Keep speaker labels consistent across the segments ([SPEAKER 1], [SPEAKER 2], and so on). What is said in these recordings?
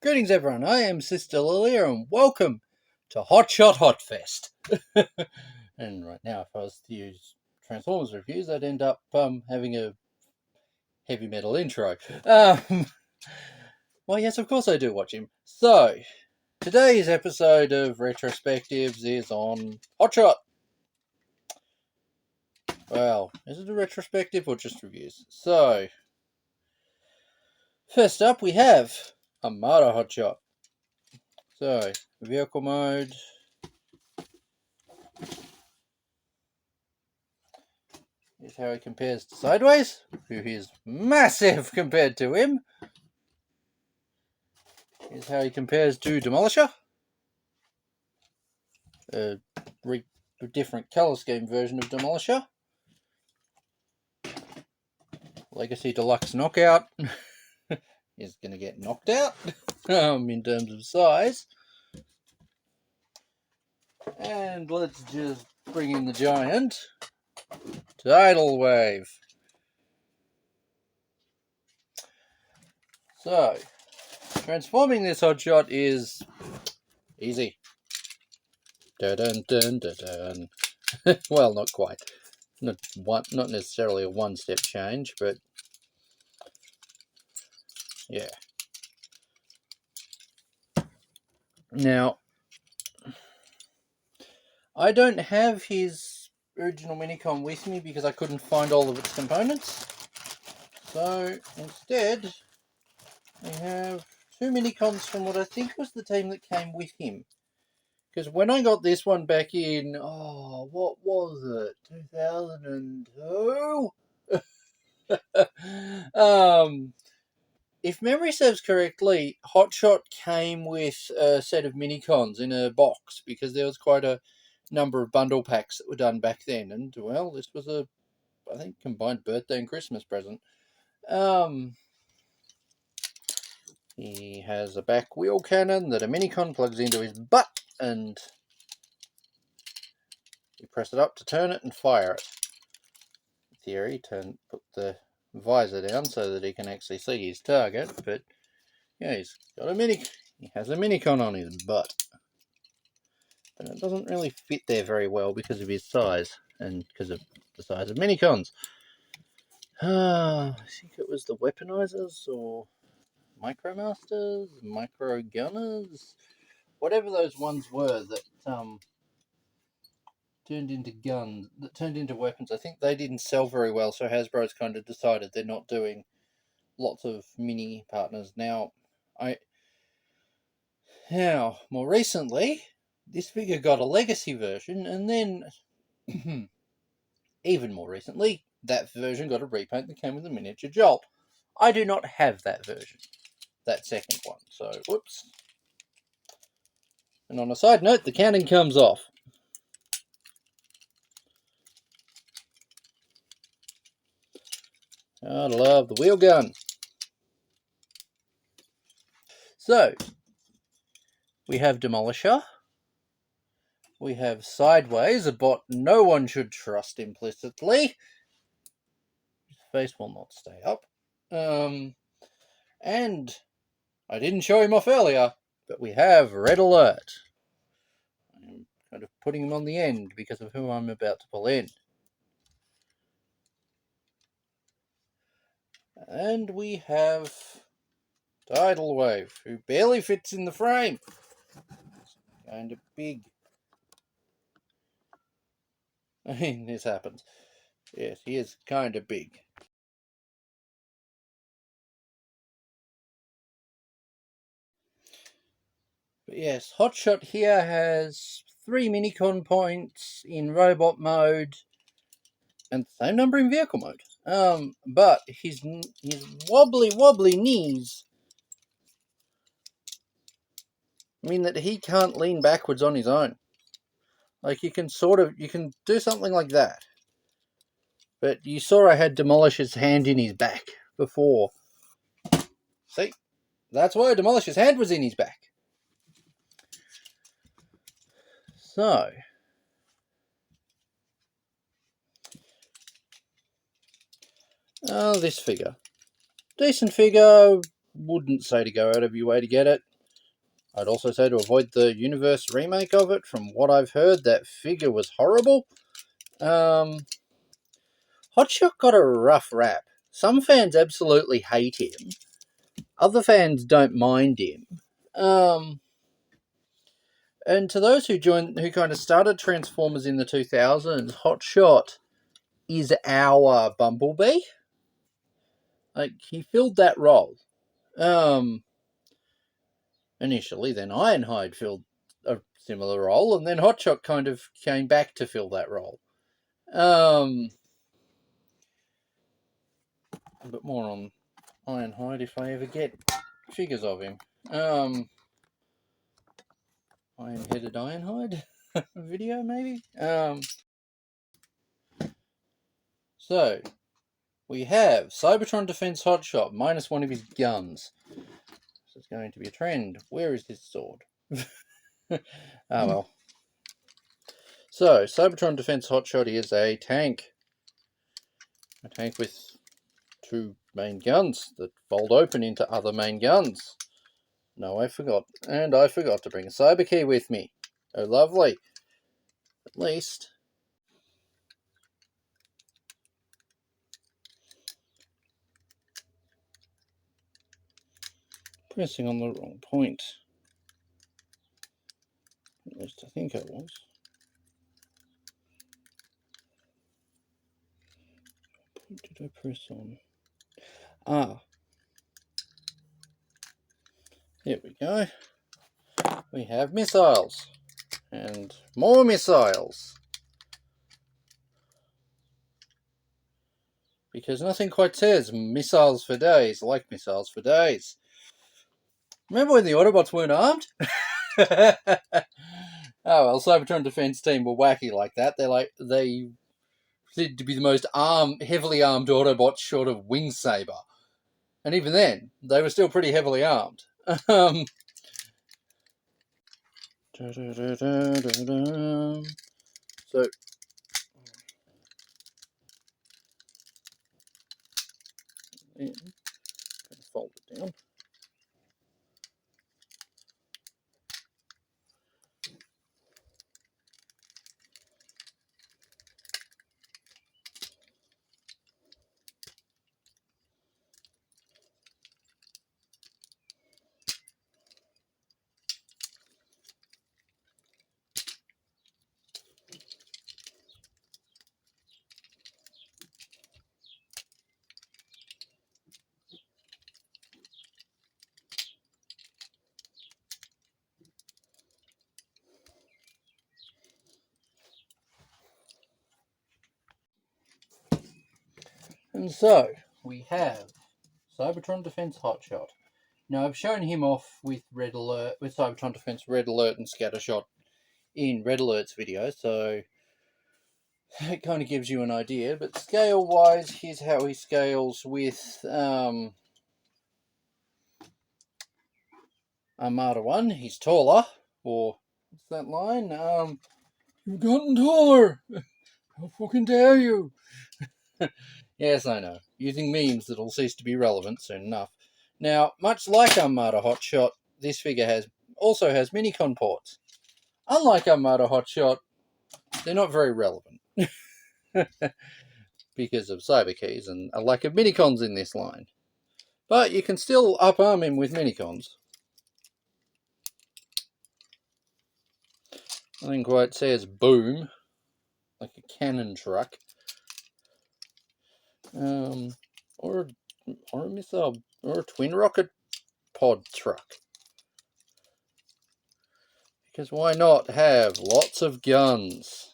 [SPEAKER 1] Greetings everyone, I am Sister Lilia and welcome to Hotshot Hotfest. And right now if I was to use Transformers reviews I'd end up having a heavy metal intro. Well yes, of course I do watch him. So, today's episode of Retrospectives is on Hotshot. Well, is it a retrospective or just reviews? So, first up we have Armada Hotshot. So, vehicle mode. Here's how he compares to Sideways, who is massive compared to him. Here's how he compares to Demolisher. A different colour scheme version of Demolisher. Legacy Deluxe Knockout is going to get knocked out in terms of size. And let's just bring in the giant. Tidal Wave. So, transforming this hotshot is easy. Dun dun dun dun dun. Well, not quite. Not necessarily a one-step change, but yeah. Now, I don't have his original minicon with me because I couldn't find all of its components. So instead, we have two minicons from what I think was the team that came with him. Because when I got this one back in, what was it? 2002? If memory serves correctly, Hotshot came with a set of minicons in a box because there was quite a number of bundle packs that were done back then. And, well, this was a, I think, combined birthday and Christmas present. He has a back wheel cannon that a minicon plugs into his butt and you press it up to turn it and fire it. In theory, put the visor down so that he can actually see his target, but yeah, he has a minicon on his butt. But it doesn't really fit there very well because of his size and because of the size of minicons. I think it was the weaponizers or micromasters, micro gunners, whatever those ones were that turned into weapons. I think they didn't sell very well, so Hasbro's kind of decided they're not doing lots of mini partners now. More recently, this figure got a legacy version, and then even more recently, that version got a repaint that came with a miniature Jolt. I do not have that version, that second one, so whoops. And on a side note, the cannon comes off. I love the wheel gun. So, we have Demolisher. We have Sideways, a bot no one should trust implicitly. His face will not stay up. And I didn't show him off earlier, but we have Red Alert. I'm kind of putting him on the end because of who I'm about to pull in. And we have Tidal Wave, who barely fits in the frame. It's kind of big. I mean, this happens. Yes, he is kind of big. But yes, Hotshot here has 3 minicon points in robot mode and the same number in vehicle mode. But his wobbly knees mean that he can't lean backwards on his own. Like, you can do something like that. But you saw I had Demolisher's hand in his back before. See? That's why Demolisher's hand was in his back. So, this figure. Decent figure, wouldn't say to go out of your way to get it. I'd also say to avoid the Universe remake of it. From what I've heard, that figure was horrible. Hotshot got a rough rap. Some fans absolutely hate him. Other fans don't mind him. And to those who kind of started Transformers in the 2000s, Hotshot is our Bumblebee. Like, he filled that role. Initially, then Ironhide filled a similar role, and then Hotshot kind of came back to fill that role. But more on Ironhide if I ever get figures of him. Iron-headed Ironhide video, maybe? So, we have Cybertron Defense Hotshot, minus one of his guns. This is going to be a trend. Where is his sword? Well. So, Cybertron Defense Hotshot is a tank. A tank with two main guns that fold open into other main guns. No, I forgot. And I forgot to bring a cyber key with me. Oh, lovely. At least. Pressing on the wrong point. At least I think I was. What did I press on? Here we go. We have missiles. And more missiles. Because nothing quite says missiles for days like missiles for days. Remember when the Autobots weren't armed? Oh well, Cybertron Defense Team were wacky like that. They said to be the most heavily armed Autobots short of Wingsaber. And even then, they were still pretty heavily armed. So, fold it down. And so, we have Cybertron Defense Hotshot. Now, I've shown him off with Cybertron Defense Red Alert and Scattershot in Red Alert's video, so it kind of gives you an idea. But scale-wise, here's how he scales with Armada 1. He's taller, or what's that line? You've gotten taller! How fucking dare you! Yes, I know. Using memes that'll cease to be relevant soon enough. Now, much like Armada Hotshot, this figure also has minicon ports. Unlike Armada Hotshot, they're not very relevant. Because of cyber keys and a lack of minicons in this line. But you can still up-arm him with minicons. Nothing quite says boom, like a cannon truck. Or a missile, or a twin rocket pod truck. Because why not have lots of guns?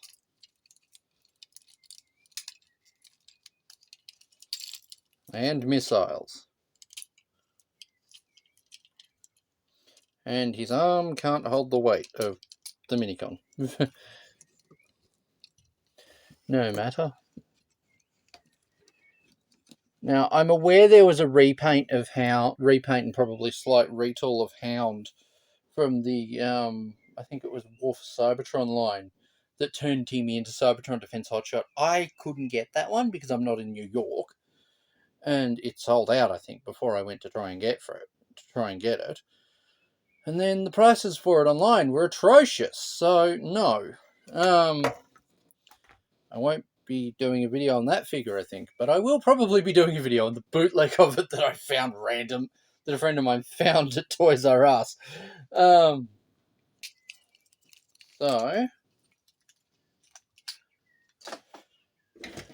[SPEAKER 1] And missiles. And his arm can't hold the weight of the minicon. No matter. Now, I'm aware there was a repaint and probably slight retool of Hound from the, I think it was Wolf Cybertron line that turned Timmy into Cybertron Defense Hotshot. I couldn't get that one because I'm not in New York, and it sold out, I think, before I went to try and get it. And then the prices for it online were atrocious, so no. I won't be doing a video on that figure, I think, but I will probably be doing a video on the bootleg of it that I found random, that a friend of mine found at Toys R Us. So,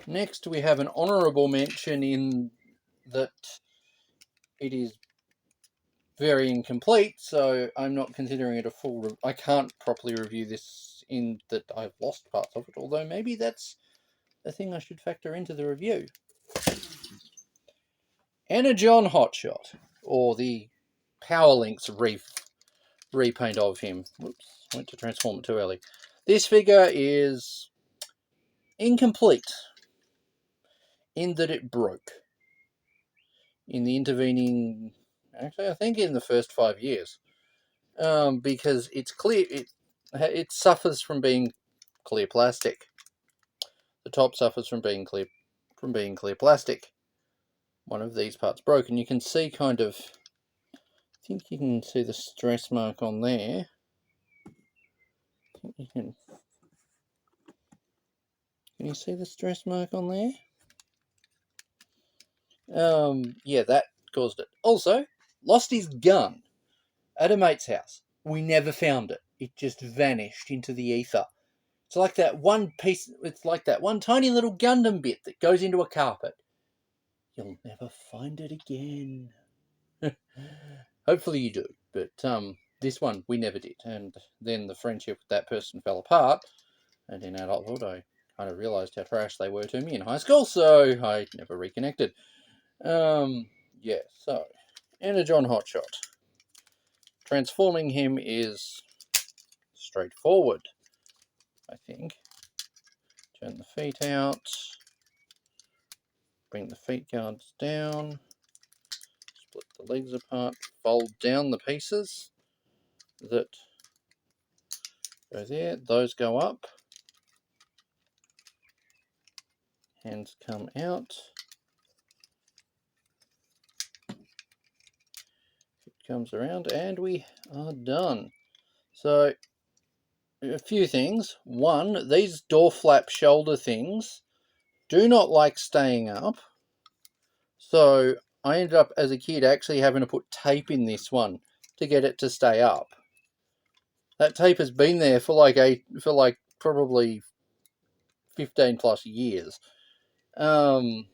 [SPEAKER 1] next we have an honourable mention in that it is very incomplete, so I'm not considering it a full... I can't properly review this in that I've lost parts of it, although maybe that's a thing I should factor into the review. Energon Hotshot, or the Power Links repaint of him. Whoops, went to transform it too early. This figure is incomplete in that it broke in the intervening... Actually, I think in the first 5 years. Because it's clear... It suffers from being clear plastic. The top suffers from being clear plastic. One of these parts broke, and you can see kind of... I think you can see the stress mark on there. I think you can... Can you see the stress mark on there? Yeah, that caused it. Also, lost his gun at a mate's house. We never found it. It just vanished into the ether. It's like that one piece, it's like that one tiny little Gundam bit that goes into a carpet. You'll never find it again. Hopefully you do, but this one we never did. And then the friendship with that person fell apart, and in adulthood I kind of realised how trash they were to me in high school, so I never reconnected. Yeah, so Energon Hotshot. Transforming him is straightforward, I think. Turn the feet out, bring the feet guards down, split the legs apart, fold down the pieces that go there, those go up, hands come out, it comes around, and we are done. So, a few things. One, these door flap shoulder things do not like staying up. So I ended up, as a kid, actually having to put tape in this one to get it to stay up. That tape has been there for like probably 15 plus years. And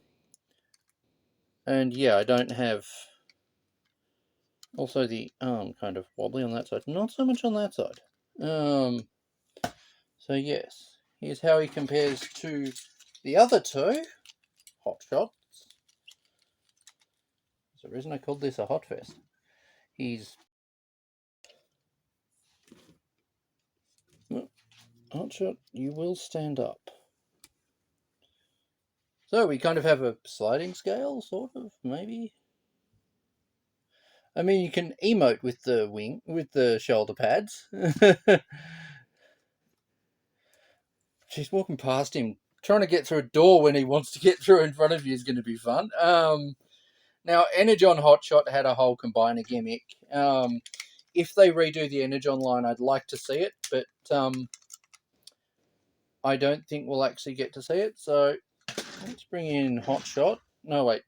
[SPEAKER 1] yeah, I don't have... Also, the arm kind of wobbly on that side, not so much on that side. So yes, here's how he compares to the other two hotshots. There's a reason I called this a hot fest. He's... Hotshot, you will stand up. So we kind of have a sliding scale, sort of, maybe. I mean, you can emote with the shoulder pads. She's walking past him, trying to get through a door when he wants to get through in front of you is going to be fun. Now, Energon Hotshot had a whole combiner gimmick. If they redo the Energon line, I'd like to see it, but I don't think we'll actually get to see it. So let's bring in Hotshot. No, wait,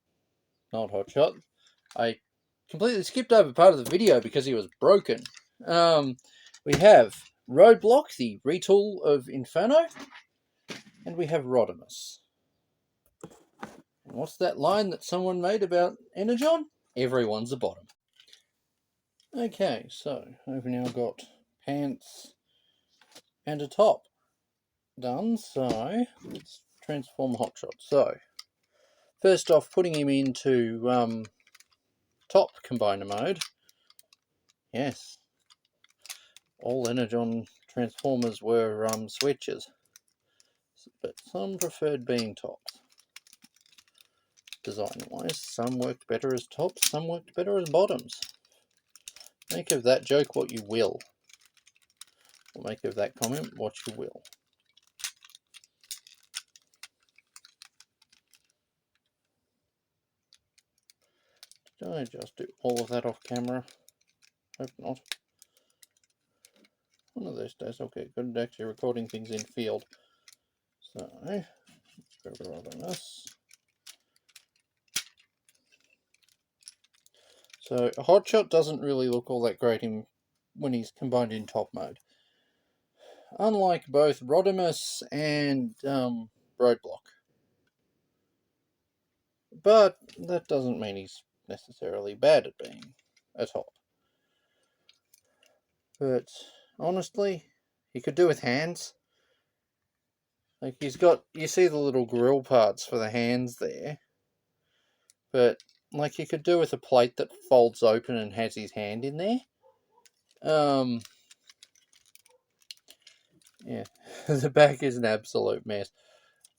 [SPEAKER 1] not Hotshot. I completely skipped over part of the video because he was broken. We have Roadblock, the retool of Inferno, and we have Rodimus. And what's that line that someone made about Energon? Everyone's a bottom. Okay, so I've now got pants and a top done, so let's transform Hotshot. So, first off, putting him into top combiner mode. Yes, all Energon transformers were switches, but some preferred being tops. Design-wise, some worked better as tops, some worked better as bottoms. Make of that joke what you will. Or make of that comment what you will. Did I just do all of that off camera? Hope not. One of those days I'll get good at actually recording things in field. So, grab a rod on this. So, a hotshot doesn't really look all that great when he's combined in top mode. Unlike both Rodimus and Roadblock. But that doesn't mean he's necessarily bad at being a top. But honestly, he could do with hands. Like, he's got, you see the little grill parts for the hands there. But, like, he could do with a plate that folds open and has his hand in there. Yeah, the back is an absolute mess.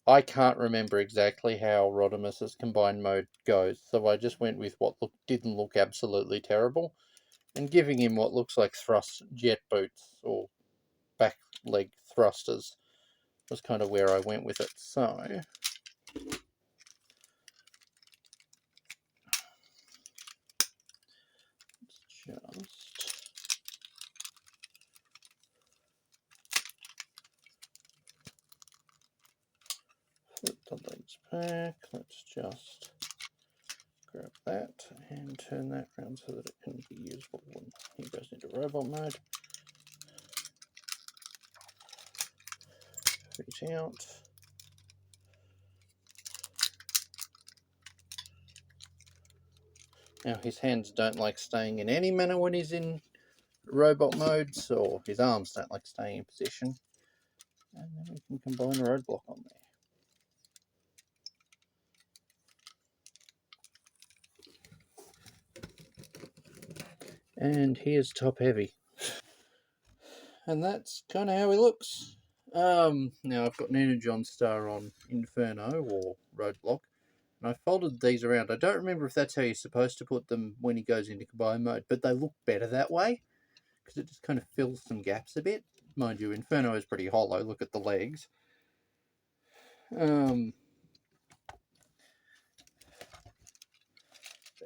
[SPEAKER 1] I can't remember exactly how Rodimus's combined mode goes, so I just went with what didn't look absolutely terrible, and giving him what looks like thrust jet boots, or back leg thrusters, was kind of where I went with it. So, just flip the legs back. Let's just grab that and turn that around so that it can be usable when he goes into robot mode. Reach out. Now, his hands don't like staying in any manner when he's in robot mode, so his arms don't like staying in position. And then we can combine a roadblock on there. And here's top heavy. And that's kind of how he looks. Now I've got an Energon Star on Inferno or Roadblock, and I folded these around. I don't remember if that's how you're supposed to put them when he goes into combine mode, but they look better that way, because it just kind of fills some gaps a bit. Mind you, Inferno is pretty hollow. Look at the legs.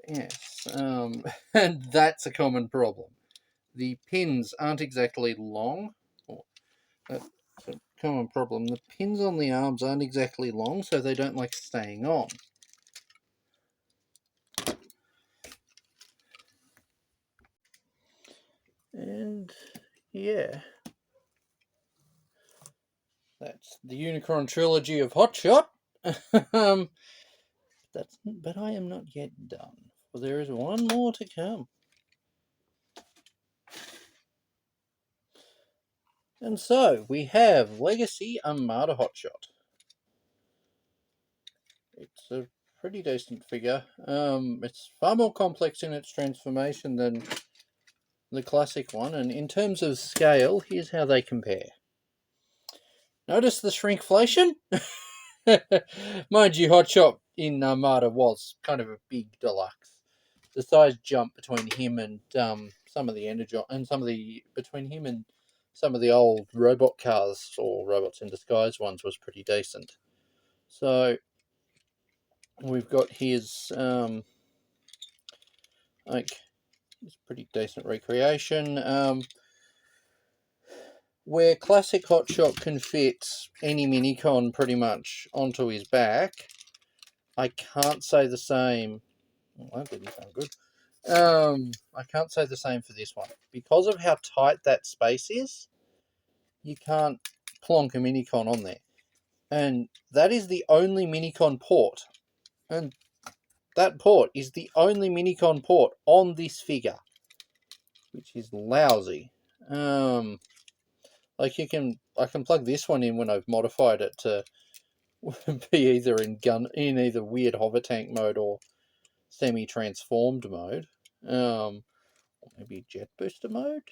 [SPEAKER 1] Yes, and that's a common problem. The pins aren't exactly long. That's a common problem. The pins on the arms aren't exactly long, so they don't like staying on. And yeah, that's the Unicron trilogy of hotshot. But I am not yet done, for there is one more to come. And so we have Legacy Armada Hotshot. It's a pretty decent figure. It's far more complex in its transformation than the classic one, and in terms of scale, here's how they compare. Notice the shrinkflation? Mind you, Hotshot in Armada was kind of a big deluxe. The size jump between him and some of the Energon, and between him and some of the old robot cars or robots in disguise ones was pretty decent. So we've got his it's pretty decent recreation. Where classic Hotshot can fit any minicon pretty much onto his back, I can't say the same. Well, that didn't sound good. I can't say the same for this one. Because of how tight that space is, you can't plonk a minicon on there. And that is the only minicon port. And that port is the only minicon port on this figure, which is lousy. Like I can plug this one in when I've modified it to be either in either weird hover tank mode or semi-transformed mode. Or maybe jet booster mode.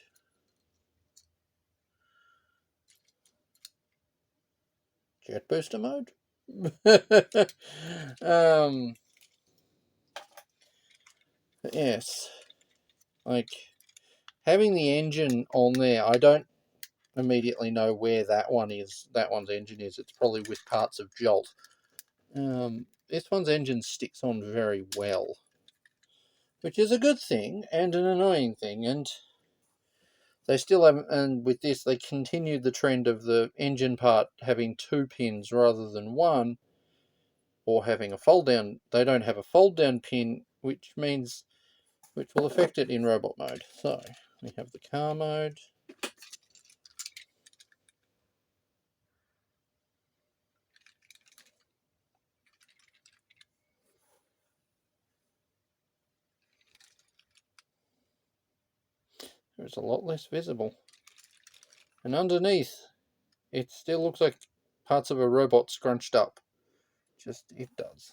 [SPEAKER 1] Jet booster mode. Yes, like having the engine on there, I don't immediately know where that one's engine is. It's probably with parts of Jolt. This one's engine sticks on very well, which is a good thing and an annoying thing. And They still have, and with this they continued the trend of the engine part having 2 pins rather than 1, or having a fold down. They don't have a fold down pin, which will affect it in robot mode. So we have the car mode. It's a lot less visible. And underneath, it still looks like parts of a robot scrunched up. Just, it does.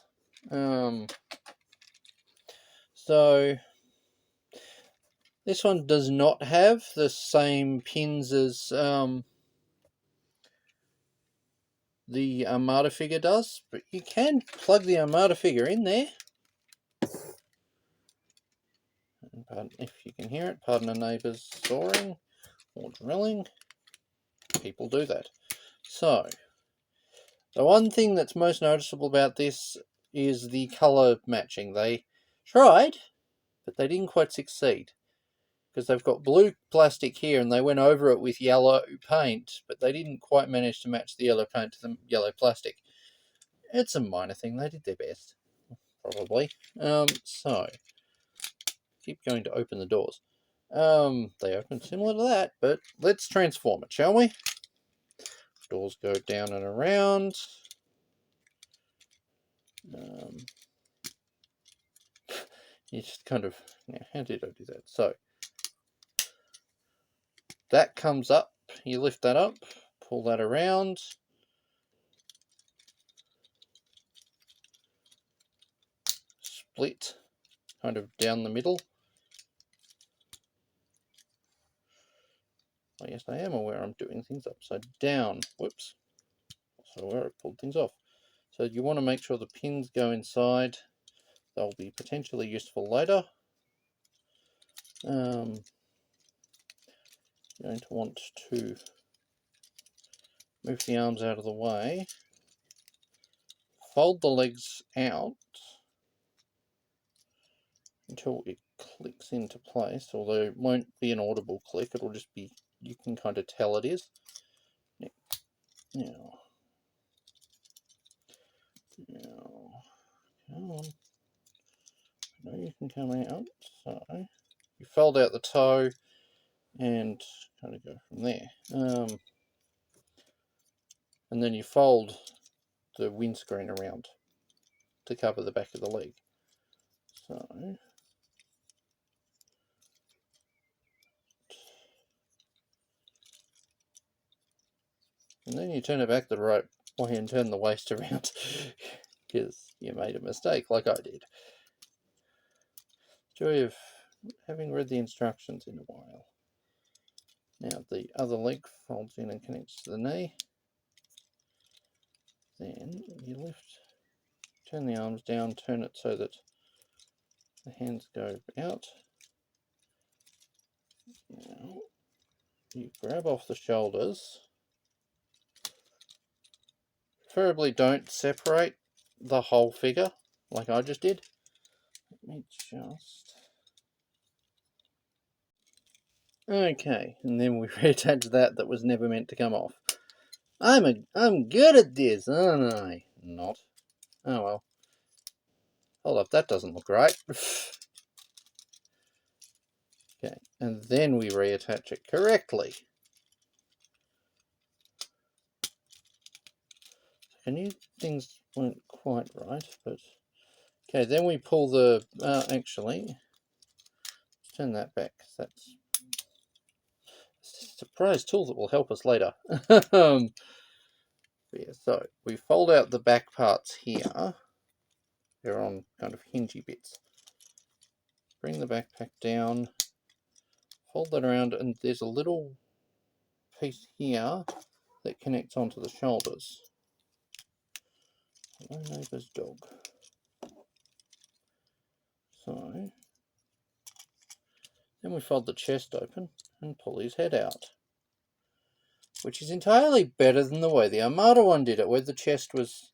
[SPEAKER 1] So, this one does not have the same pins as the Armada figure does, but you can plug the Armada figure in there. Pardon, if you can hear it, pardon a neighbour's sawing or drilling. People do that. So, the one thing that's most noticeable about this is the colour matching. They tried, but they didn't quite succeed. Because they've got blue plastic here and they went over it with yellow paint, but they didn't quite manage to match the yellow paint to the yellow plastic. It's a minor thing. They did their best, probably. So, keep going to open the doors. They open similar to that, but let's transform it, shall we? Doors go down and around. You just kind of, how did I do that? So, that comes up, you lift that up, pull that around. Split, kind of down the middle. Oh, yes, I am aware I'm doing things upside down. Whoops. So where I pulled things off. So you want to make sure the pins go inside. They'll be potentially useful later. You're going to want to move the arms out of the way. Fold the legs out until it clicks into place, although it won't be an audible click, it'll just be, you can kind of tell it is. Now, come on. No, you can come out. So you fold out the toe and kind of go from there. And then you fold the windscreen around to cover the back of the leg. So and then you turn it back the right way and turn the waist around because you made a mistake like I did. Joy of having read the instructions in a while. Now the other leg folds in and connects to the knee. Then you lift, turn the arms down, turn it so that the hands go out. Now you grab off the shoulders. Preferably don't separate the whole figure like I just did. Let me just... Okay, and then we reattach that was never meant to come off. I'm good at this, aren't I? Not. Oh well. Hold up, that doesn't look right. Okay, and then we reattach it correctly. I knew things weren't quite right, but... Okay, then we pull the... actually, let's turn that back, because that's a surprise tool that will help us later. Yeah, so we fold out the back parts here. They're on kind of hingy bits. Bring the backpack down, fold that around, and there's a little piece here that connects onto the shoulders. My neighbour's dog. So, then we fold the chest open and pull his head out. Which is entirely better than the way the Armada one did it, where the chest was...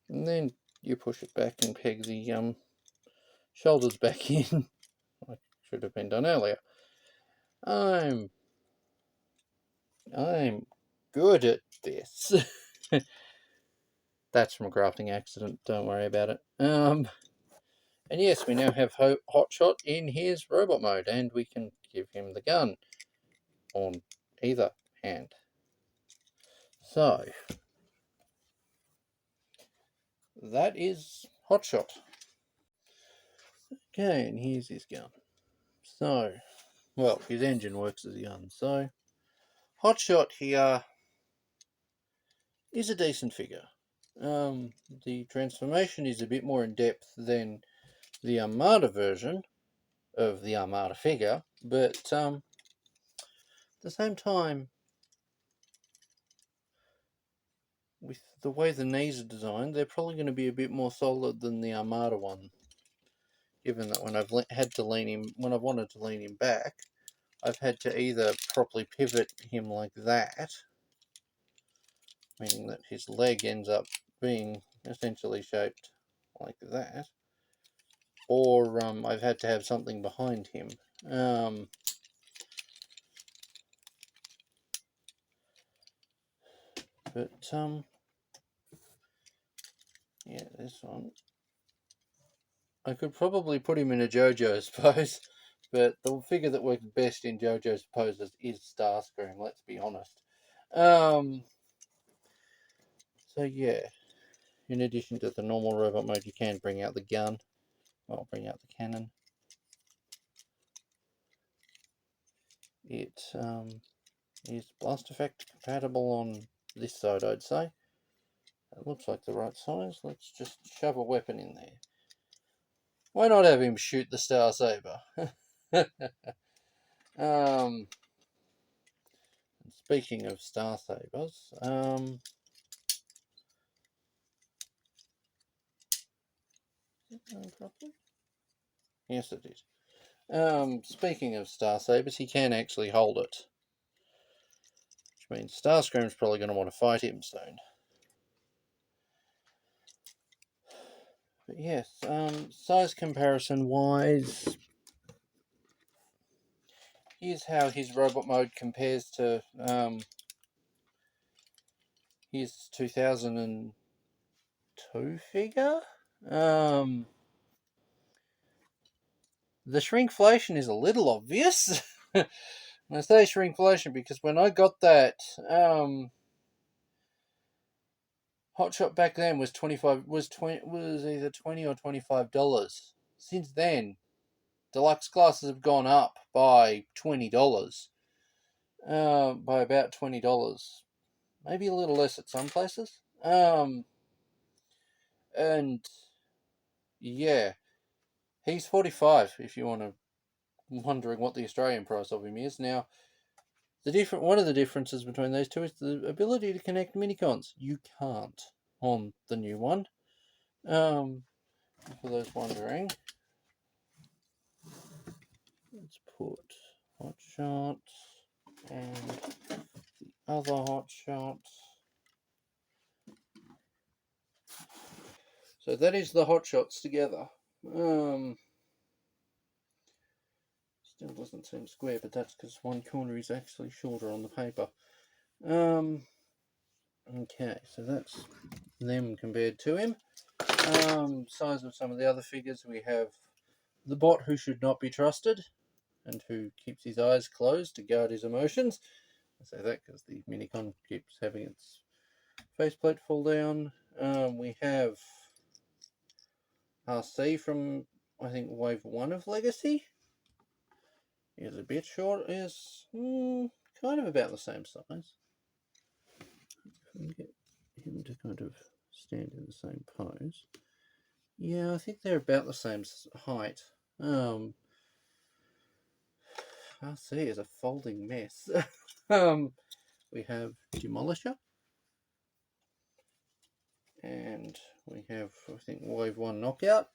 [SPEAKER 1] And then you push it back and peg the shoulders back in. Like should have been done earlier. I'm good at this. That's from a grafting accident, don't worry about it. And yes, we now have Hotshot in his robot mode, and we can give him the gun on either hand. So, that is Hotshot. Okay, and here's his gun. So, well, his engine works as a gun. So, Hotshot here is a decent figure. The transformation is a bit more in depth than the Armada version of the Armada figure, but at the same time, with the way the knees are designed, they're probably going to be a bit more solid than the Armada one. Given that when I've had to lean him, when I've wanted to lean him back, I've had to either properly pivot him like that, meaning that his leg ends up being essentially shaped like that, or I've had to have something behind him. But yeah, this one, I could probably put him in a JoJo's pose, but the figure that works best in JoJo's poses is Starscream, let's be honest. So yeah, in addition to the normal robot mode, you can bring out the gun. Well, bring out the cannon. It is blast effect compatible on this side, I'd say. It looks like the right size. Let's just shove a weapon in there. Why not have him shoot the Star Saber? Speaking of Star Sabers, yes, it is. Speaking of Star Sabers, he can actually hold it, which means Starscream's probably going to want to fight him soon. But yes, size comparison wise, here's how his robot mode compares to his 2002 figure. The shrinkflation is a little obvious. And I say shrinkflation because when I got that Hotshot back then was either $20 or $25. Since then, deluxe classes have gone up by $20. By about $20. Maybe a little less at some places. And yeah, he's 45 if you want to wondering what the Australian price of him is. Now, one of the differences between those two is the ability to connect minicons. You can't on the new one. For those wondering, let's put hotshot and the other hotshot. So that is the hotshots together. Still doesn't seem square, but that's because one corner is actually shorter on the paper. Okay, so that's them compared to him. Size of some of the other figures, we have the bot who should not be trusted and who keeps his eyes closed to guard his emotions. I say that because the minicon keeps having its faceplate fall down. We have RC from, I think, Wave 1 of Legacy. Is a bit short, is kind of about the same size. If we can get him to kind of stand in the same pose. Yeah, I think they're about the same height. RC is a folding mess. We have Demolisher. And we have, I think, Wave 1 Knockout.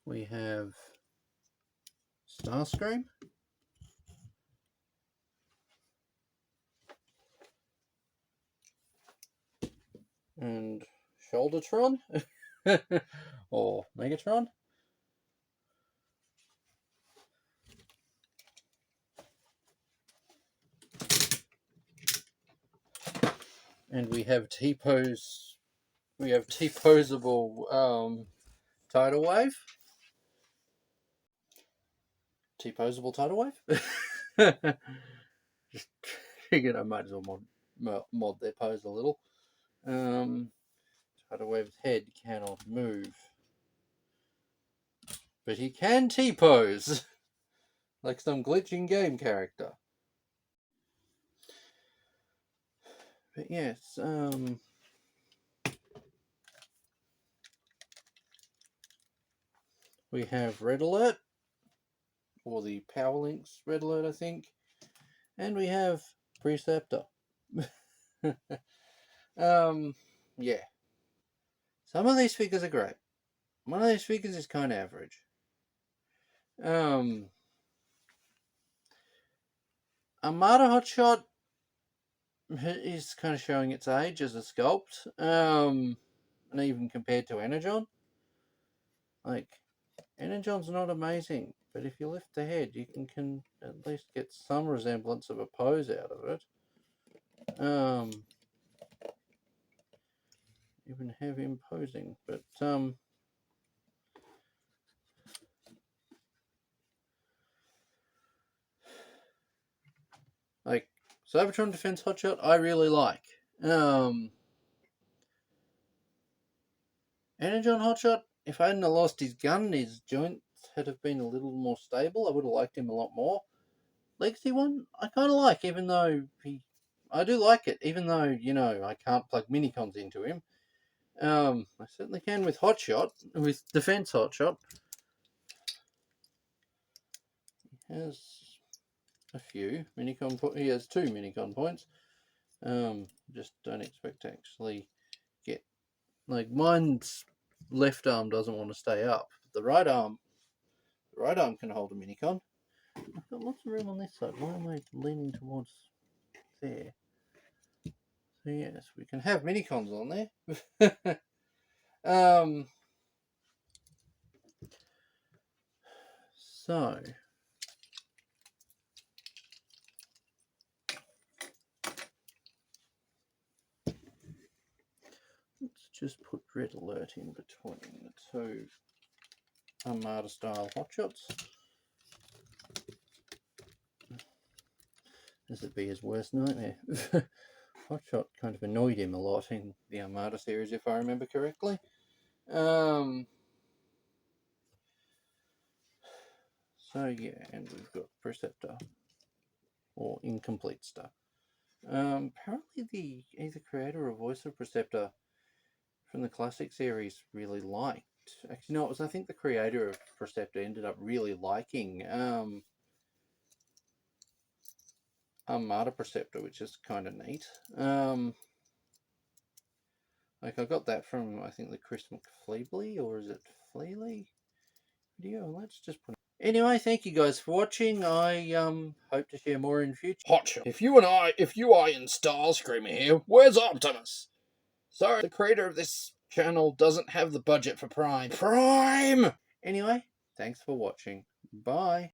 [SPEAKER 1] We have Starscream. and Shouldertron or Megatron. And we have T-pose. We have T-posable tidal wave. T-posable tidal wave. Just figured I might as well mod their pose a little. Tidal wave's head cannot move, but he can T-pose like some glitching game character. But yes, we have Red Alert, or the Power Links Red Alert, I think, and we have Preceptor. Yeah. Some of these figures are great. One of these figures is kind of average. Armada Hotshot is kind of showing its age as a sculpt. And even compared to Energon. Like, Energon's not amazing, but if you lift the head, you can at least get some resemblance of a pose out of it. Even have him posing, but like Cybertron Defense Hotshot, I really like. Energon Hotshot, if I hadn't lost his gun, his joints had have been a little more stable. I would have liked him a lot more. Legacy one, I kind of like, even though I do like it, even though, you know, I can't plug minicons into him. I certainly can with Hotshot, with Defense Hotshot. He has a few minicon points. He has 2 minicon points. Just don't expect to actually get, like, mine's left arm doesn't want to stay up. The right arm can hold a minicon. I've got lots of room on this side. Why am I leaning towards there? So yes, we can have minicons on there. So let's just put Red Alert in between the 2 Armada style hotshots. This would be his worst nightmare. Hotshot kind of annoyed him a lot in the Armada series, if I remember correctly. So yeah, and we've got Preceptor, or Incomplete Star. Apparently the either creator or voice of Preceptor from the classic series really liked. Actually, no, it was, I think the creator of Preceptor ended up really liking Armada Preceptor, which is kind of neat. Like, I got that from, I think, the Chris McFleebly, or is it Fleely video? Let's just put. Anyway, thank you guys for watching. I hope to share more in future. Hotshot. If you are in Starscreamer here, where's Optimus? Sorry, the creator of this channel doesn't have the budget for Prime. Anyway, thanks for watching. Bye.